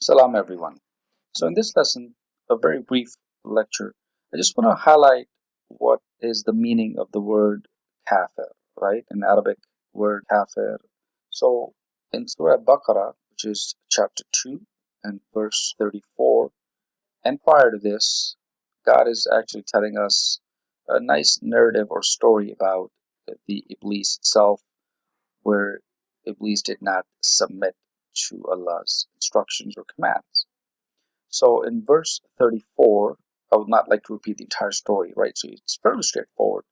Salam everyone. So in this lesson, a very brief lecture, I just want to highlight what is the meaning of the word kafir, right? In Arabic word kafir. So in Surah Al-Baqarah, which is chapter 2 and verse 34, and prior to this, God is actually telling us a nice narrative or story about the Iblis itself, where Iblis did not submit to Allah's instructions or commands. So in verse 34, I would not like to repeat the entire story, right? So it's fairly straightforward.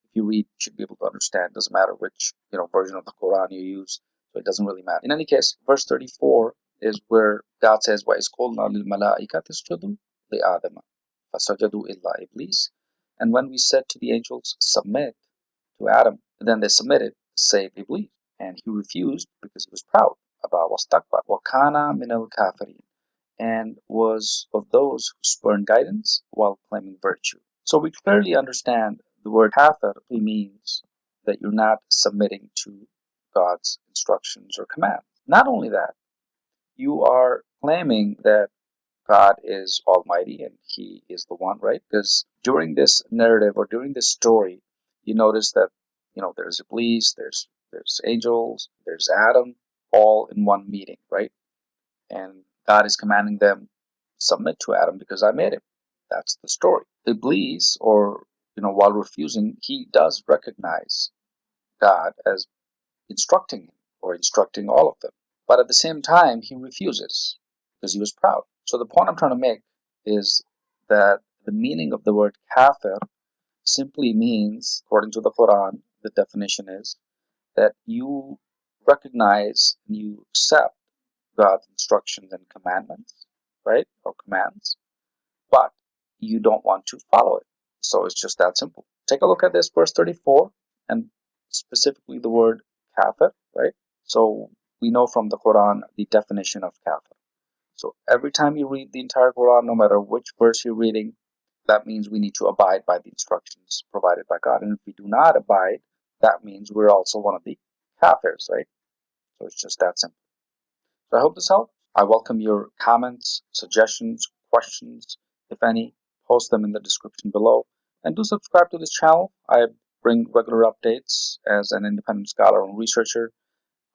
If you read, you should be able to understand. Doesn't matter which version of the Quran you use, so it doesn't really matter. In any case, verse 34 is where God says, "Wa is qulna lil malaikati isjudu li Adama, fasajadu illa iblis." And when we said to the angels, "Submit to Adam," then they submitted, save Iblis, and he refused because he was proud. Aba wastakbar wa kana min al kafirin, and was of those who spurn guidance while claiming virtue. So we clearly understand the word kafir means that you're not submitting to God's instructions or commands. Not only that, you are claiming that God is almighty and he is the one, right? Because during this narrative or during this story, you notice that there's Iblis, there's angels, there's Adam, all in one meeting, right? And God is commanding them, submit to Adam because I made him. That's the story. Iblis, or while refusing, he does recognize God as instructing him or instructing all of them. But at the same time, he refuses because he was proud. So the point I'm trying to make is that the meaning of the word kafir simply means, according to the Quran, the definition is that you recognize and you accept God's instructions and commandments, right? Or commands, but you don't want to follow it. So it's just that simple. Take a look at this verse 34 and specifically the word kafir, right? So we know from the Quran the definition of kafir. So every time you read the entire Quran, no matter which verse you're reading, that means we need to abide by the instructions provided by God. And if we do not abide, that means we're also one of the kafirs, right? So it's just that simple. So I hope this helped. I welcome your comments, suggestions, questions, if any. Post them in the description below. And do subscribe to this channel. I bring regular updates as an independent scholar and researcher.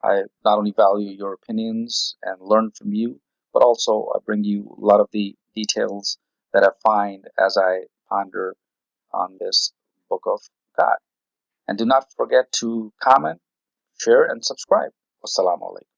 I not only value your opinions and learn from you, but also I bring you a lot of the details that I find as I ponder on this book of God. And do not forget to comment, share, and subscribe. Wassalamu alaikum.